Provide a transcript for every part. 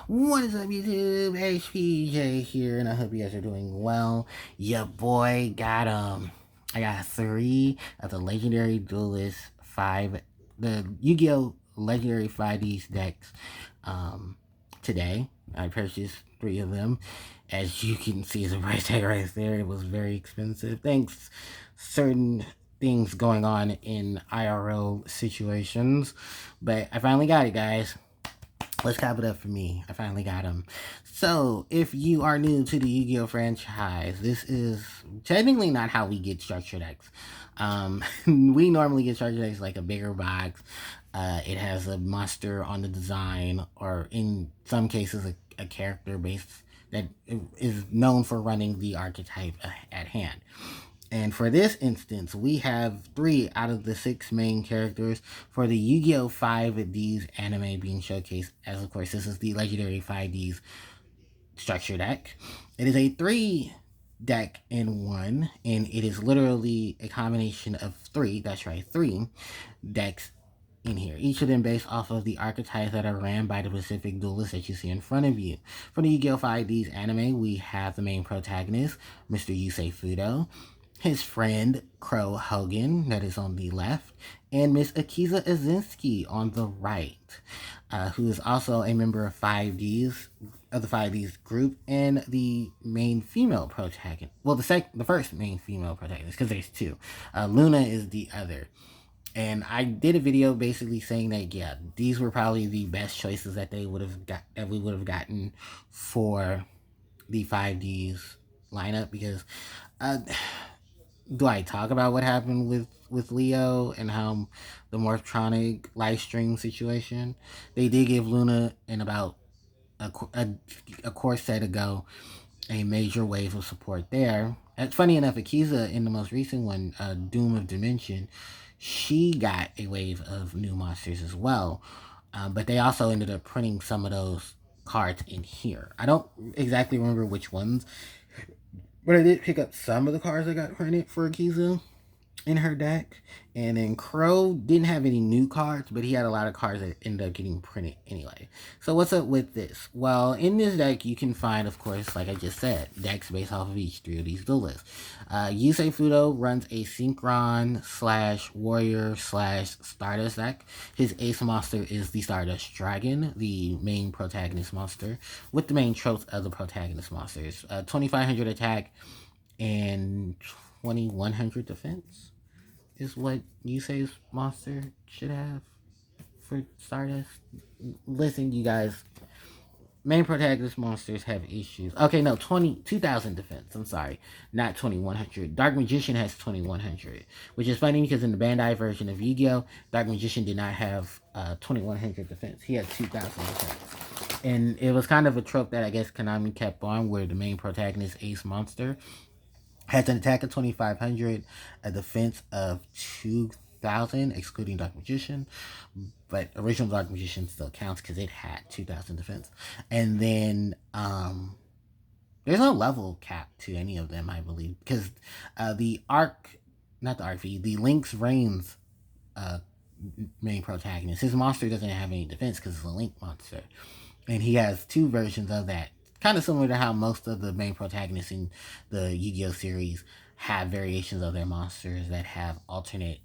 What is up, YouTube? HPJ here, and I hope you guys are doing well. Your boy got I got 3 of the Legendary Duelist 5, the Yu-Gi-Oh! Legendary 5Ds decks today. I purchased 3 of them. As you can see, the price tag right there. It was very expensive. Thanks, certain things going on in IRL situations, but I finally got it, guys. Let's clap it up for me. I finally got him. So, if you are new to the Yu-Gi-Oh! Franchise, this is technically not how we get structure decks. We normally get structure decks like a bigger box. It has a monster on the design, or in some cases, a character base that is known for running the archetype at hand. And for this instance, we have 3 out of the 6 main characters for the Yu-Gi-Oh! 5Ds anime being showcased, as of course this is the Legendary 5Ds structure deck. It is a 3 deck in 1, and it is literally a combination of 3, that's right, 3 decks in here. Each of them based off of the archetypes that are ran by the specific duelists that you see in front of you. For the Yu-Gi-Oh! 5Ds anime, we have the main protagonist, Mr. Yusei Fudo, his friend Crow Hogan, that is on the left, and Miss Akiza Azinski on the right, who is also a member of 5Ds, of the 5Ds group, and the main female protagonist. Well, the first main female protagonist, because there's 2. Luna is the other. And I did a video basically saying that, yeah, these were probably the best choices that we would have gotten for the 5Ds lineup, because do I talk about what happened with Leo and how the Morphtronic live stream situation? They did give Luna in about a course set ago a major wave of support there. Funny enough, Akiza in the most recent one, Doom of Dimension, she got a wave of new monsters as well. But they also ended up printing some of those cards in here. I don't exactly remember which ones, but I did pick up some of the cards that got printed for Akiza in her deck. And then Crow didn't have any new cards, but he had a lot of cards that ended up getting printed anyway. So what's up with this? Well, in this deck, you can find, of course, like I just said, decks based off of each 3 of these duelists. Yusei Fudo runs a Synchron / Warrior / Stardust deck. His ace monster is the Stardust Dragon, the main protagonist monster, with the main tropes of the protagonist monsters. 2500 attack and 2100 defense is what Yusei's monster should have for Stardust. Listen, you guys, main protagonist monsters have issues. Okay, no, 2,000 defense. I'm sorry, not 2,100. Dark Magician has 2,100, which is funny because in the Bandai version of Yu-Gi-Oh!, Dark Magician did not have 2,100 defense. He had 2,000 defense. And it was kind of a trope that I guess Konami kept on, where the main protagonist, Ace Monster, has an attack of 2,500, a defense of 2,000, excluding Dark Magician. But original Dark Magician still counts because it had 2,000 defense. And then there's no level cap to any of them, I believe, because the Link's Reigns main protagonist, his monster doesn't have any defense because it's a Link monster. And he has 2 versions of that. Kind of similar to how most of the main protagonists in the Yu-Gi-Oh! Series have variations of their monsters that have alternate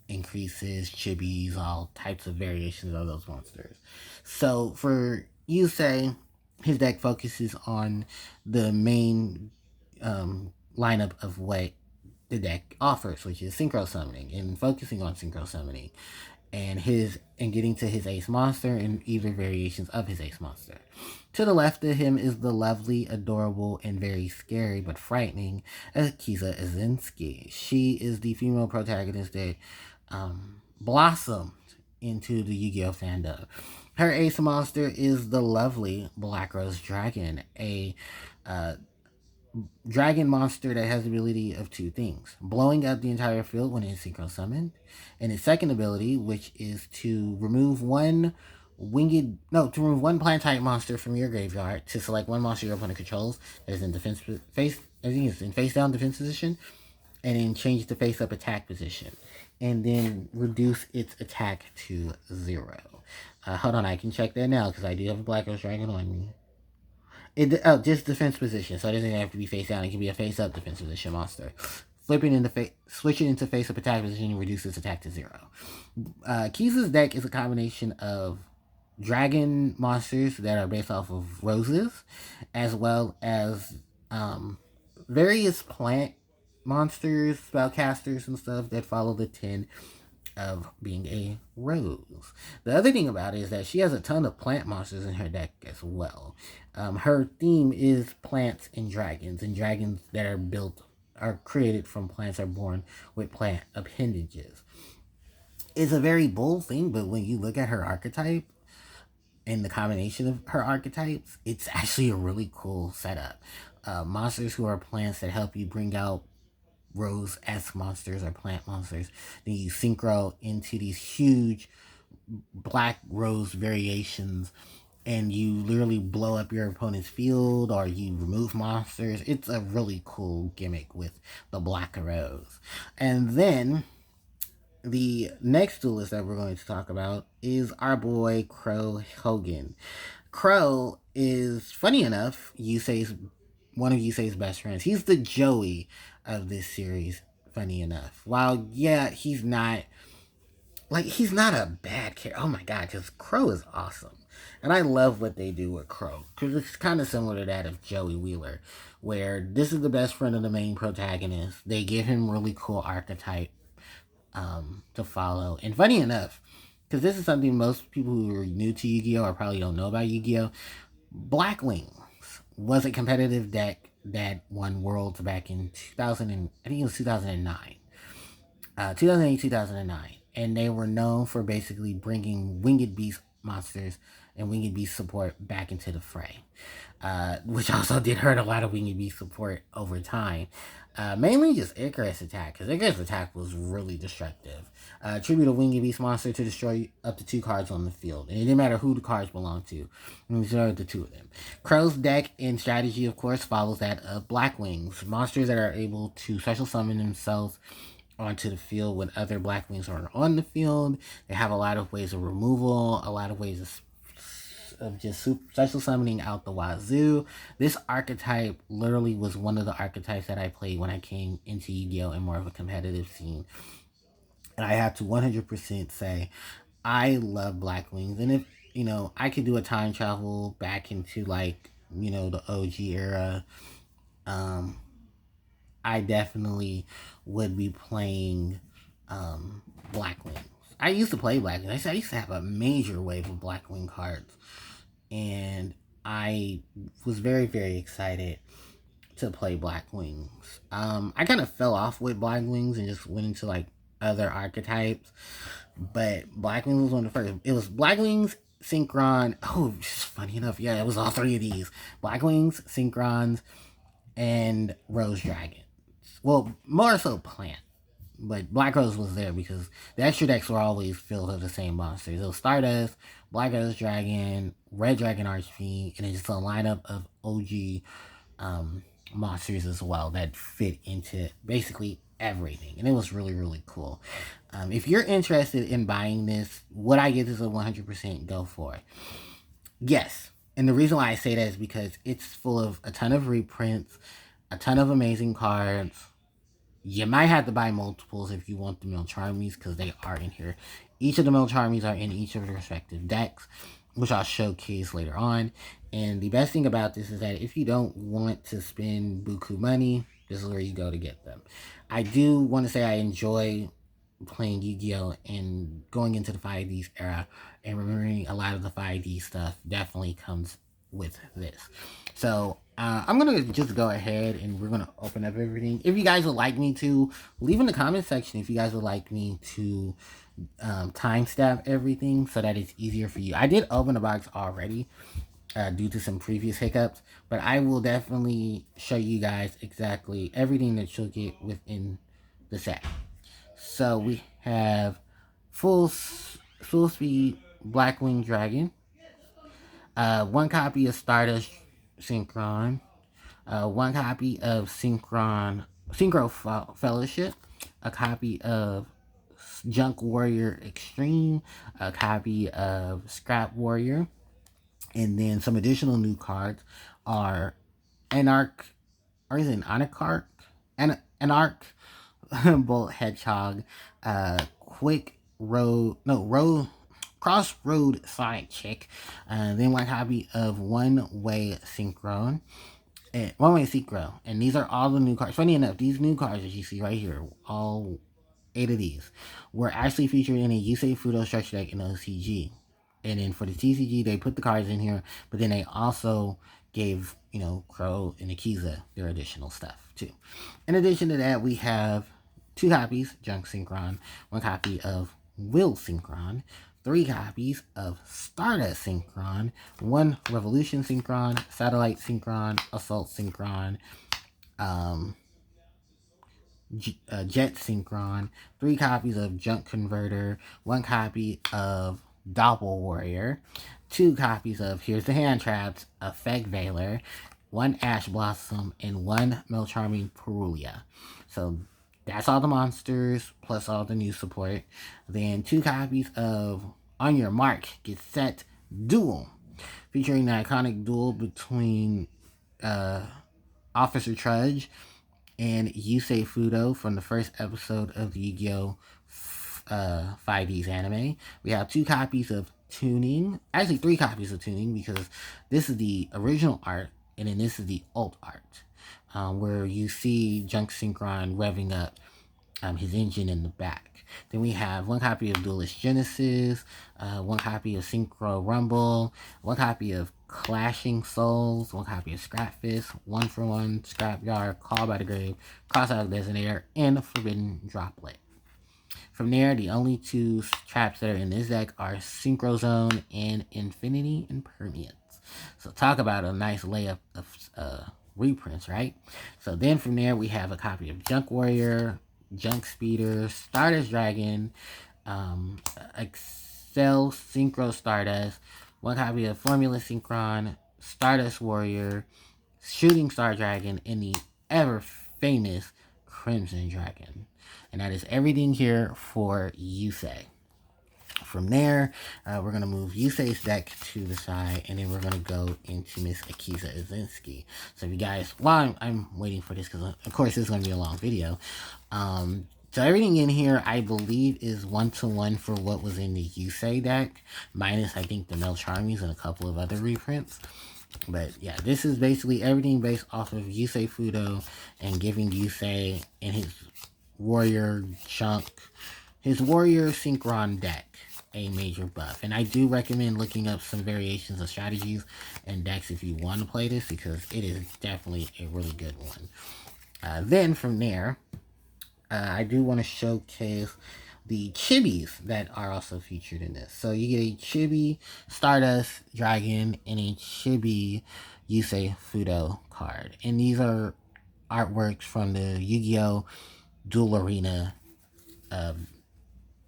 increases, chibis, all types of variations of those monsters. So for Yusei, his deck focuses on the main lineup of what the deck offers, which is synchro summoning, and focusing on synchro summoning and getting to his ace monster and either variations of his ace monster. To the left of him is the lovely, adorable, and very scary but frightening Akiza Azinski. She is the female protagonist that blossomed into the Yu-Gi-Oh! Fandom. Her ace monster is the lovely Black Rose Dragon, a dragon monster that has the ability of 2 things: blowing up the entire field when it's synchro summoned, and its second ability, which is to remove one plant type monster from your graveyard to select one monster your opponent controls that is in face down defense position, and then change the face up attack position, and then reduce its attack to 0. Hold on, I can check that now because I do have a Black Ghost Dragon on me. Just defense position, so it doesn't have to be face down. It can be a face up defense position monster. Switch it into face up attack position and reduce its attack to 0. Keys' deck is a combination of dragon monsters that are based off of roses, as well as various plant monsters, spellcasters, and stuff that follow the 10 of being a rose. The other thing about it is that she has a ton of plant monsters in her deck as well. Her theme is plants and dragons that are created from plants are born with plant appendages. It's a very bold thing, but when you look at her archetype and the combination of her archetypes, it's actually a really cool setup. Monsters who are plants that help you bring out rose-esque monsters or plant monsters. Then you synchro into these huge black rose variations and you literally blow up your opponent's field or you remove monsters. It's a really cool gimmick with the black rose. And then the next duelist that we're going to talk about is our boy Crow Hogan. Crow is, funny enough, Yusei's one of Yusei's best friends. He's the Joey of this series, funny enough. While, yeah, he's not a bad character. Oh my god, because Crow is awesome. And I love what they do with Crow. Because it's kind of similar to that of Joey Wheeler, where this is the best friend of the main protagonist. They give him really cool archetype to follow. And funny enough, because this is something most people who are new to Yu-Gi-Oh! Or probably don't know about Yu-Gi-Oh! Black Wings was a competitive deck that won Worlds back in 2000 and I think it was 2009. 2008, 2009. And they were known for basically bringing Winged Beast monsters and Winged Beast support back into the fray. Which also did hurt a lot of Winged Beast support over time. Mainly just Icarus attack, because Icarus attack was really destructive. Tribute a Winged Beast monster to destroy up to 2 cards on the field. And it didn't matter who the cards belonged to. And destroyed the 2 of them. Crow's deck and strategy, of course, follows that of Black Wings. Monsters that are able to special summon themselves onto the field when other Black Wings are on the field. They have a lot of ways of removal, a lot of ways of just special summoning out the wazoo. This archetype literally was one of the archetypes that I played when I came into Yu-Gi-Oh! In more of a competitive scene. And I have to 100% say, I love Black Wings. And if, I could do a time travel back into the OG era, I definitely would be playing Black Wings. I used to play Black Wings. I used to have a major wave of Black Wing cards. And I was very, very excited to play Black Wings. I kind of fell off with Black Wings and just went into other archetypes. But Black Wings was one of the first. It was Black Wings, Synchron. Oh, funny enough, yeah, it was all 3 of these. Black Wings, Synchrons, and Rose Dragon. Well, more so plant. But Black Rose was there because the extra decks were always filled with the same monsters. It was Stardust, Black Rose Dragon, Red Dragon Archfiend, and it's just a lineup of OG monsters as well that fit into basically everything. And it was really, really cool. If you're interested in buying this, would I give this a 100% go for it? Yes. And the reason why I say that is because it's full of a ton of reprints, a ton of amazing cards. You might have to buy multiples if you want the Milcharmies because they are in here. Each of the Milcharmies are in each of the respective decks, which I'll showcase later on. And the best thing about this is that if you don't want to spend buku money, this is where you go to get them. I do want to say I enjoy playing Yu-Gi-Oh! And going into the 5Ds era and remembering a lot of the 5D stuff definitely comes with this. So I'm going to just go ahead and we're going to open up everything. If you guys would like me to, leave in the comment section if you guys would like me to timestamp everything so that it's easier for you. I did open the box already due to some previous hiccups, but I will definitely show you guys exactly everything that you'll get within the set. So we have full speed Blackwing Dragon, 1 copy of Stardust Synchron, 1 copy of Synchro Fellowship, a copy of Junk Warrior Extreme, a copy of Scrap Warrior, and then some additional new cards are Anarch, or is it an Anarch? Anarch, Bolt Hedgehog, Quick Road, no, Road, Crossroad Side Chick, then one copy of One Way Synchron. One Way Synchro. And these are all the new cards. Funny enough, these new cards that you see right here, all 8 of these, were actually featured in a Yusei Fudo structure deck in OCG. And then for the TCG, they put the cards in here, but then they also gave, Crow and Akiza their additional stuff too. In addition to that, we have 2 copies, Junk Synchron, 1 copy of Will Synchron, 3 copies of Stardust Synchron, 1 Revolution Synchron, Satellite Synchron, Assault Synchron, Jet Synchron, 3 copies of Junk Converter, 1 copy of Doppel Warrior, 2 copies of Here's the Hand Traps, Effect Veiler, 1 Ash Blossom, and 1 Melcharming Perulia. So that's all the monsters, plus all the new support. Then 2 copies of On Your Mark, Get Set, Duel, featuring the iconic duel between Officer Trudge and Yusei Fudo from the first episode of the Yu-Gi-Oh! 5D's anime. We have 2 copies of Tuning, actually 3 copies of Tuning, because this is the original art, and then this is the alt art, where you see Junk Synchron revving up his engine in the back. Then we have 1 copy of Duelist Genesis, 1 copy of Synchro Rumble, 1 copy of Clashing Souls, 1 copy of Scrap Fist, 1-for-1 Scrapyard, Call by the Grave, Crossout Designator, and Forbidden Droplet. From there, the only 2 traps that are in this deck are Synchro Zone and Infinity Impermeance. So talk about a nice layup of reprints, right? So then from there, we have a copy of Junk Warrior, Junk Speeder, Stardust Dragon, Excel Synchro Stardust, 1 copy of Formula Synchron, Stardust Warrior, Shooting Star Dragon, and the ever famous Crimson Dragon. And that is everything here for Yusei. From there, we're going to move Yusei's deck to the side, and then we're going to go into Miss Akiza Azinski. So if you guys, while I'm waiting for this, because of course this is going to be a long video, so everything in here, I believe, is 1-to-1 for what was in the Yusei deck, minus, I think, the Melcharmies and a couple of other reprints. But yeah, this is basically everything based off of Yusei Fudo and giving Yusei and his Warrior Synchron deck a major buff. And I do recommend looking up some variations of strategies and decks if you want to play this, because it is definitely a really good one. Then from there, I do want to showcase the chibis that are also featured in this. So you get a chibi Stardust Dragon and a chibi Yusei Fudo card. And these are artworks from the Yu-Gi-Oh! Duel Arena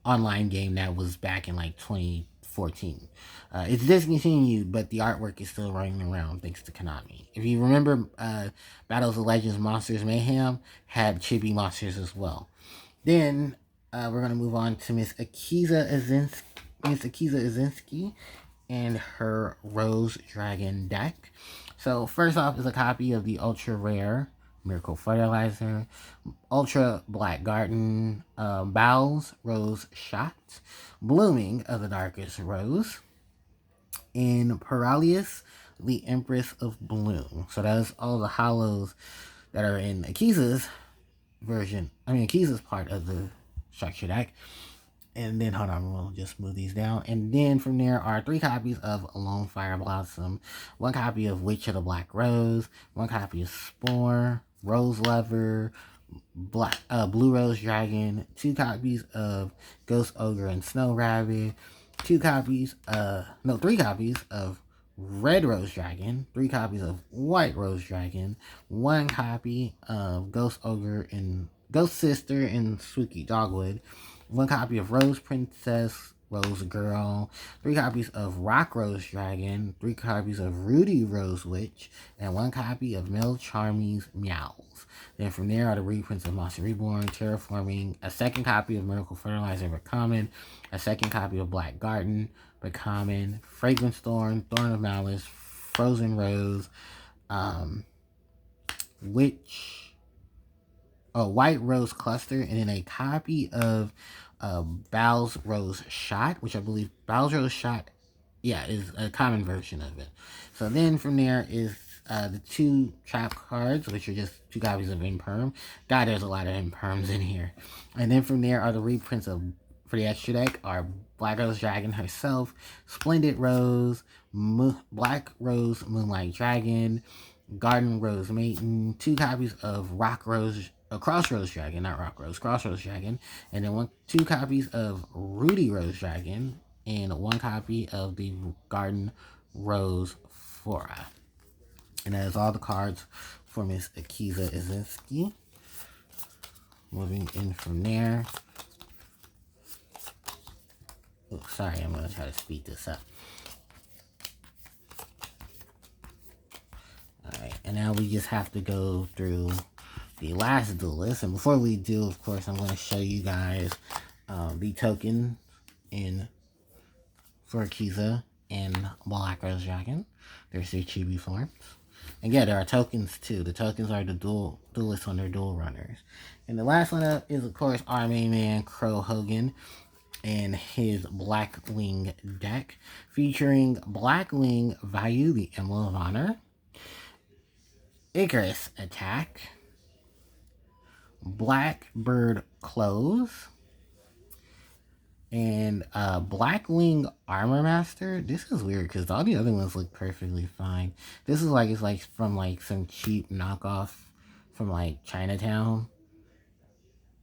online game that was back in like 2014. It's discontinued, but the artwork is still running around thanks to Konami. If you remember, Battles of Legends Monsters Mayhem had chibi monsters as well. Then we're going to move on to Miss Akiza Azinski and her Rose Dragon deck. So first off is a copy of the ultra rare Miracle Fertilizer, Ultra Black Garden, Bowels Rose Shot, Blooming of the Darkest Rose, and Paralyus, the Empress of Bloom. So that's all the hollows that are in Akiza's Akiza's part of the structure deck. And then, hold on, we'll just move these down. And then from there are 3 copies of Lone Fire Blossom, 1 copy of Witch of the Black Rose, 1 copy of Spore, Rose Lover, Blue Rose Dragon, 2 copies of Ghost Ogre and Snow Rabbit, 3 copies of Red Rose Dragon, 3 copies of White Rose Dragon, 1 copy of Ghost Ogre and Ghost Sister and Suki Dogwood, 1 copy of Rose Princess Rose Girl, 3 copies of Rock Rose Dragon, 3 copies of Rudy Rose Witch, and 1 copy of Mel Charmy's Meows. Then from there are the reprints of Monster Reborn, Terraforming, a 2nd copy of Miracle Fertilizer but common, a 2nd copy of Black Garden but common, Fragrance Thorn, Thorn of Malice, Frozen Rose, White Rose Cluster, and then a copy of Bow's Rose Shot, which I believe Bow's Rose Shot, is a common version of it. So then from there is the 2 trap cards, which are just 2 copies of Imperm. God, there's a lot of Imperms in here. And then from there are the reprints of, for the extra deck, are Black Rose Dragon herself, Splendid Rose, Black Rose Moonlight Dragon, Garden Rose Maiden, 2 copies of Crossroads Dragon, not Rock Rose, Crossroads Dragon, and then 2 copies of Rudy Rose Dragon, and 1 copy of the Garden Rose Flora. And that is all the cards for Miss Akiza Izinski. Moving in from there. Oh, sorry, I'm going to try to speed this up. Alright, and now we just have to go through the last duelist. And before we do, of course, I'm going to show you guys the token for Akiza and Black Rose Dragon. There's their chibi forms. And yeah, there are tokens too. The tokens are the duelists on their dual runners. And the last one up is, of course, our main man, Crow Hogan, and his Blackwing deck, featuring Blackwing Vayu, the Emblem of Honor, Icarus Attack, Blackbird Close, and Blackwing Armor Master. This is weird because all the other ones look perfectly fine. This is like, it's like from like some cheap knockoff from like Chinatown,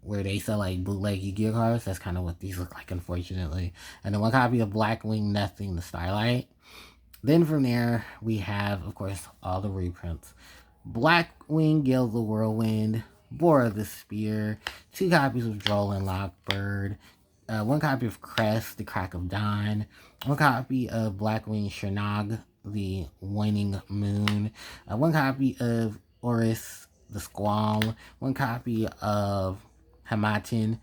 where they sell like bootleg Yu-Gi-Oh cards. That's kind of what these look like, unfortunately. And then 1 copy of Blackwing Nothing, the Starlight. Then from there, we have, of course, all the reprints. Blackwing Gale the Whirlwind, Bora the Spear, 2 copies of Droll and Lockbird, 1 copy of Crest, the Crack of Dawn, 1 copy of Blackwing Shernag, the Waning Moon, 1 copy of Oris, the Squall, 1 copy of Harmattan,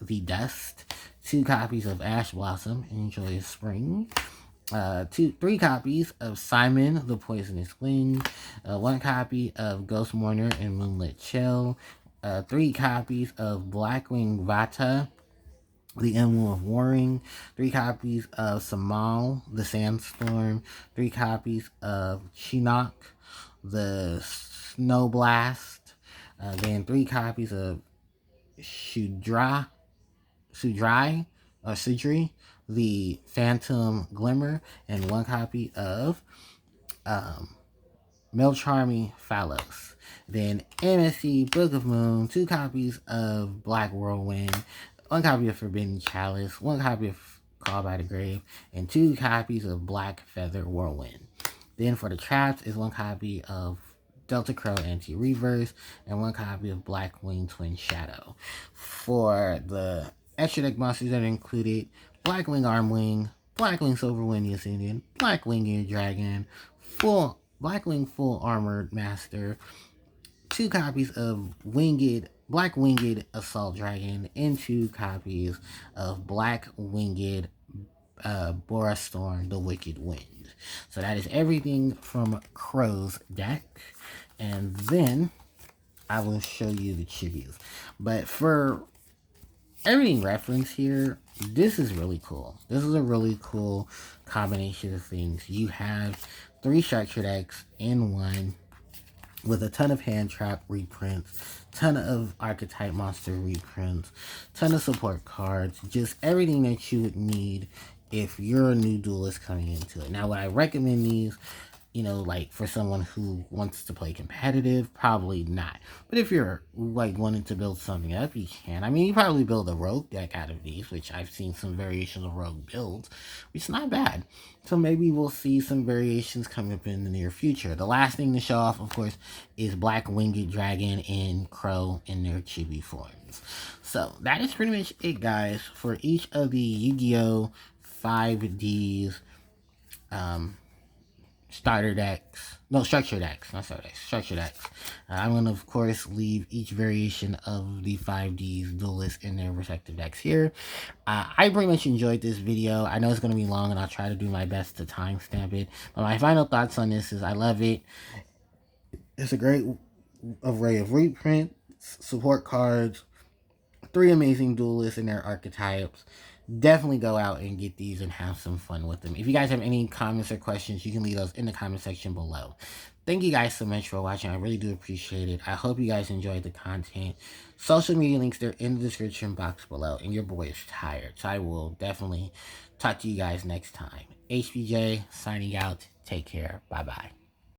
the Dust, 2 copies of Ash Blossom, Enjoy Spring, 3 copies of Simon, the Poisonous Wing, 1 copy of Ghost Mourner and Moonlit Chill, 3 copies of Blackwing Vata, the Emblem of Warring, 3 copies of Samal, the Sandstorm, 3 copies of Chinook, the Snow Blast, then 3 copies of Sudri, the Phantom Glimmer, and 1 copy of Melcharmy Phallos. Then MSC Book of Moon, 2 copies of Black Whirlwind, 1 copy of Forbidden Chalice, 1 copy of Call by the Grave, and 2 copies of Black Feather Whirlwind. Then for the traps is 1 copy of Delta Crow Anti-Reverse, and 1 copy of Blackwing Twin Shadow. For the extra deck monsters that are included, Blackwing Armwing, Blackwing Silverwind the Ascendian, Blackwing Ear Dragon, Blackwing Full Armored Master, 2 copies of Black Winged Assault Dragon, and 2 copies of Black Winged Borastorm, the Wicked Wind. So that is everything from Crow's deck. And then I will show you the chibis. But for everything reference here, this is really cool. This is a really cool combination of things. You have 3 structure decks in one, with a ton of hand trap reprints, ton of archetype monster reprints, ton of support cards, just everything that you would need if you're a new duelist coming into it. Now, would I recommend these? You know, like for someone who wants to play competitive, probably not. But if you're like wanting to build something up, you can. I mean, you probably build a rogue deck out of these, which I've seen some variations of rogue builds, which is not bad. So maybe we'll see some variations coming up in the near future. The last thing to show off, of course, is Black Winged Dragon and Crow in their chibi forms. So that is pretty much it, guys, for each of the Yu-Gi-Oh! 5Ds starter decks. No, structure decks. Not starter decks. Structure decks. I'm going to, of course, leave each variation of the 5Ds duelists in their respective decks here. I pretty much enjoyed this video. I know it's going to be long, and I'll try to do my best to timestamp it. But my final thoughts on this is I love it. It's a great array of reprints, support cards, 3 amazing duelists and their archetypes. Definitely go out and get these and have some fun with them. If you guys have any comments or questions, you can leave those in the comment section below. Thank you guys so much for watching. I really do appreciate it. I hope you guys enjoyed the content. Social media links, they're in the description box below. And your boy is tired, so I will definitely talk to you guys next time. HBJ signing out. Take care. Bye-bye.